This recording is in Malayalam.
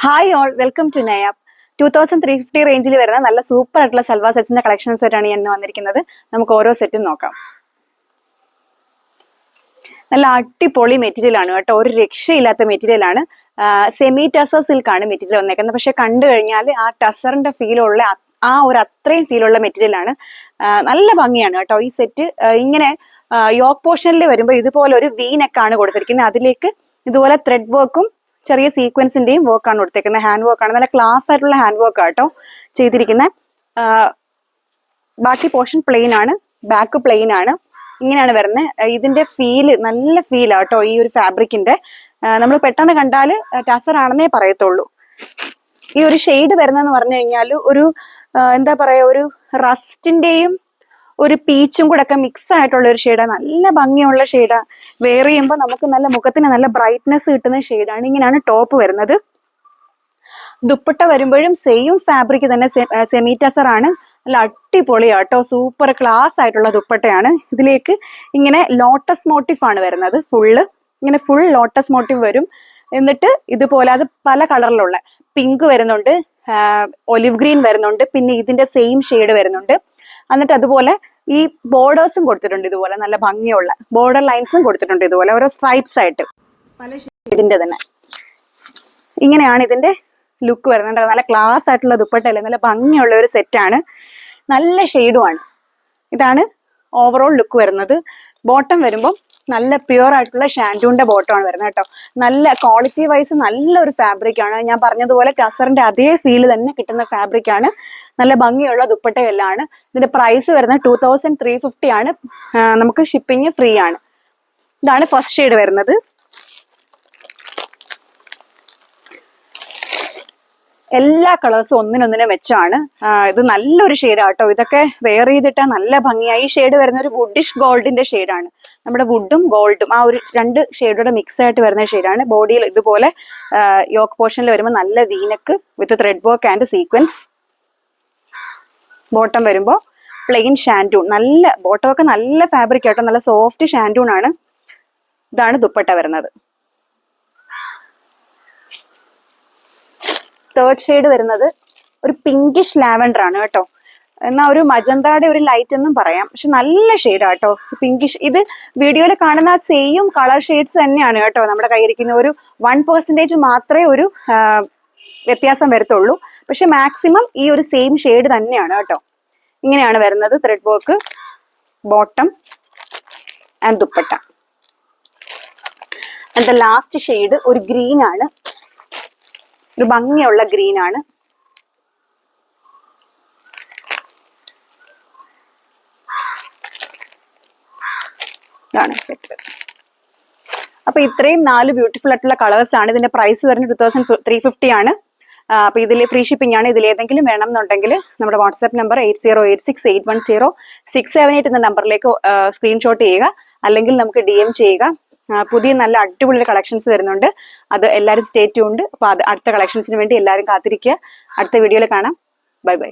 Hi all, welcome to Nayab. 2350 റേഞ്ചിൽ വരുന്ന നല്ല സൂപ്പർ ആയിട്ടുള്ള സൽവാർ സെറ്റ്സിന്റെ കളക്ഷൻസ് ആയിട്ടാണ് ഞാൻ വന്നിരിക്കുന്നത്. നമുക്ക് ഓരോ സെറ്റും നോക്കാം. നല്ല അടിപൊളി മെറ്റീരിയൽ ആണ് കേട്ടോ, ഒരു രക്ഷയില്ലാത്ത മെറ്റീരിയൽ ആണ്. സെമി ടസർ സിൽക്കാണ് മെറ്റീരിയൽ വന്നേക്കുന്നത്. പക്ഷെ കണ്ടു കഴിഞ്ഞാൽ ആ ടസറിന്റെ ഫീലുള്ള അത്രയും ഫീലുള്ള മെറ്റീരിയൽ ആണ്. നല്ല ഭംഗിയാണ് കേട്ടോ ഈ സെറ്റ്. ഇങ്ങനെ യോക്ക് പോർഷനിൽ വരുമ്പോൾ ഇതുപോലെ ഒരു വി നെക്കാണ് കൊടുത്തിരിക്കുന്നത്. അതിലേക്ക് ഇതുപോലെ ത്രെഡ് വർക്കും ചെറിയ സീക്വൻസിന്റെയും വർക്കാണ് കൊടുത്തേക്കുന്നത്. ഹാൻഡ് വർക്കാണ്, നല്ല ക്ലാസ് ആയിട്ടുള്ള ഹാൻഡ് വർക്ക് ആട്ടോ ചെയ്തിരിക്കുന്നത്. ബാക്കി പോർഷൻ പ്ലെയിൻ ആണ്, ബാക്ക് പ്ലെയിൻ ആണ്. ഇങ്ങനെയാണ് വരുന്നത്. ഇതിന്റെ ഫീല് നല്ല ഫീൽ ആട്ടോ ഈ ഒരു ഫാബ്രിക്കിന്റെ. നമ്മൾ പെട്ടെന്ന് കണ്ടാൽ ടസർ ആണെന്നേ പറയത്തുള്ളൂ. ഈ ഒരു ഷെയ്ഡ് വരുന്നതെന്ന് പറഞ്ഞു കഴിഞ്ഞാൽ ഒരു എന്താ പറയാ, ഒരു റസ്റ്റിന്റെയും ഒരു പീച്ചും കൂടെ ഒക്കെ മിക്സ് ആയിട്ടുള്ള ഒരു ഷെയ്ഡാണ്. നല്ല ഭംഗിയുള്ള ഷെയ്ഡാ. വെയർ ചെയ്യുമ്പോൾ നമുക്ക് നല്ല മുഖത്തിന് നല്ല ബ്രൈറ്റ്നെസ് കിട്ടുന്ന ഷെയ്ഡാണ്. ഇങ്ങനെയാണ് ടോപ്പ് വരുന്നത്. ദുപ്പട്ട വരുമ്പോഴും സെയിം ഫാബ്രിക് തന്നെ, സെമി ടസർ ആണ്. നല്ല അടിപൊളിയാട്ടോ, സൂപ്പർ ക്ലാസ് ആയിട്ടുള്ള ദുപ്പട്ടയാണ്. ഇതിലേക്ക് ഇങ്ങനെ ലോട്ടസ് മോട്ടീഫ് ആണ് വരുന്നത്. ഇങ്ങനെ ഫുൾ ലോട്ടസ് മോട്ടീവ് വരും. എന്നിട്ട് ഇതുപോലെ അത് പല കളറിലുള്ള പിങ്ക് വരുന്നുണ്ട്, ഒലിവ് ഗ്രീൻ വരുന്നുണ്ട്, പിന്നെ ഇതിന്റെ സെയിം ഷെയ്ഡ് വരുന്നുണ്ട്. എന്നിട്ട് അതുപോലെ ഈ ബോർഡേഴ്സും കൊടുത്തിട്ടുണ്ട്. ഇതുപോലെ നല്ല ഭംഗിയുള്ള ബോർഡർ ലൈൻസും കൊടുത്തിട്ടുണ്ട്. ഇതുപോലെ ഓരോ സ്ട്രൈപ്സ് ആയിട്ട് പല ഷെയ്ഡിന്റെ തന്നെ. ഇങ്ങനെയാണ് ഇതിന്റെ ലുക്ക് വരുന്നത്. നല്ല ക്ലാസ് ആയിട്ടുള്ള ദുപ്പട്ടയല്ലേ, നല്ല ഭംഗിയുള്ള ഒരു സെറ്റാണ്. നല്ല ഷെയ്ഡുമാണ്. ഇതാണ് ഓവറോൾ ലുക്ക് വരുന്നത്. ബോട്ടം വരുമ്പോൾ നല്ല പ്യുവർ ആയിട്ടുള്ള ഷാൻഡൂന്റെ ബോട്ടമാണ് വരുന്നത് കേട്ടോ. നല്ല ക്വാളിറ്റി വൈസ് നല്ലൊരു ഫാബ്രിക് ആണ്. ഞാൻ പറഞ്ഞതുപോലെ ടസറിന്റെ അതേ ഫീൽ തന്നെ കിട്ടുന്ന ഫാബ്രിക് ആണ്. നല്ല ഭംഗിയുള്ള ദുപ്പട്ടയെല്ലാണ്. ഇതിന്റെ പ്രൈസ് വരുന്നത് 2350 ആണ്. നമുക്ക് ഷിപ്പിംഗ് ഫ്രീ ആണ്. ഇതാണ് ഫസ്റ്റ് ഷെയ്ഡ് വരുന്നത്. എല്ലാ കളേഴ്സും ഒന്നിനൊന്നിനെ മെച്ചാണ്. ഇത് നല്ലൊരു ഷെയ്ഡാട്ടോ. ഇതൊക്കെ വെയർ ചെയ്തിട്ടാ നല്ല ഭംഗിയായി. ഈ ഷെയ്ഡ് വരുന്ന ഒരു വുഡിഷ് ഗോൾഡിന്റെ ഷെയ്ഡാണ്. നമ്മുടെ വുഡും ഗോൾഡും ആ ഒരു രണ്ട് ഷെയ്ഡോടെ മിക്സ് ആയിട്ട് വരുന്ന ഷെയ്ഡാണ്. ബോഡിയിൽ ഇതുപോലെ യോക്ക് പോർഷനിൽ വരുമ്പോൾ നല്ല V-neck with thread work and sequence. Bottom വരുമ്പോൾ പ്ലെയിൻ ഷാൻഡൂൺ. നല്ല ബോട്ടമൊക്കെ നല്ല ഫാബ്രിക് ആട്ടോ, നല്ല സോഫ്റ്റ് ഷാൻഡൂൺ ആണ്. ഇതാണ് ദുപ്പട്ട വരുന്നത്. തേർഡ് ഷെയ്ഡ് വരുന്നത് ഒരു പിങ്കിഷ് ലാവൻഡർ ആണ് കേട്ടോ. എന്നാൽ ഒരു മജന്തയുടെ ഒരു ലൈറ്റ് എന്നും പറയാം. പക്ഷെ നല്ല ഷെയ്ഡാട്ടോ പിങ്കിഷ്. ഇത് വീഡിയോയിൽ കാണുന്ന സെയിം കളർ ഷെയ്ഡ്സ് തന്നെയാണ് കേട്ടോ നമ്മുടെ കയ്യിരിക്കുന്ന. ഒരു 1% മാത്രമേ ഒരു വ്യത്യാസം വരത്തുള്ളൂ. പക്ഷെ മാക്സിമം ഈ ഒരു സെയിം ഷെയ്ഡ് തന്നെയാണ് കേട്ടോ. ഇങ്ങനെയാണ് വരുന്നത്. Thread work, bottom and dupatta. And last shade ഒരു ഗ്രീൻ ആണ്, ഒരു ഭംഗിയുള്ള ഗ്രീൻ ആണ്. ഇതാണ് സെറ്റ്. അപ്പൊ ഇത്രയും 4 ബ്യൂട്ടിഫുൾ ആയിട്ടുള്ള കളേഴ്സ് ആണ്. ഇതിന്റെ പ്രൈസ് വരുന്നത് 2350 ആണ്. അപ്പൊ ഇതിൽ ഫ്രീ ഷിപ്പിംഗ് ആണ്. ഇതിൽ ഏതെങ്കിലും വേണം എന്നുണ്ടെങ്കിൽ നമ്മുടെ വാട്സ്ആപ്പ് നമ്പർ 8086810678 എന്ന നമ്പറിലേക്ക് സ്ക്രീൻഷോട്ട് ചെയ്യുക, അല്ലെങ്കിൽ നമുക്ക് DM ചെയ്യുക. പുതിയ നല്ല അടിപൊളി കളക്ഷൻസ് വരുന്നുണ്ട്. അത് എല്ലാവരും സ്റ്റേ ട്യൂൺഡ്. അപ്പൊ അത് അടുത്ത കളക്ഷൻസിന് വേണ്ടി എല്ലാവരും കാത്തിരിക്കുക. അടുത്ത വീഡിയോയിൽ കാണാം. Bye bye.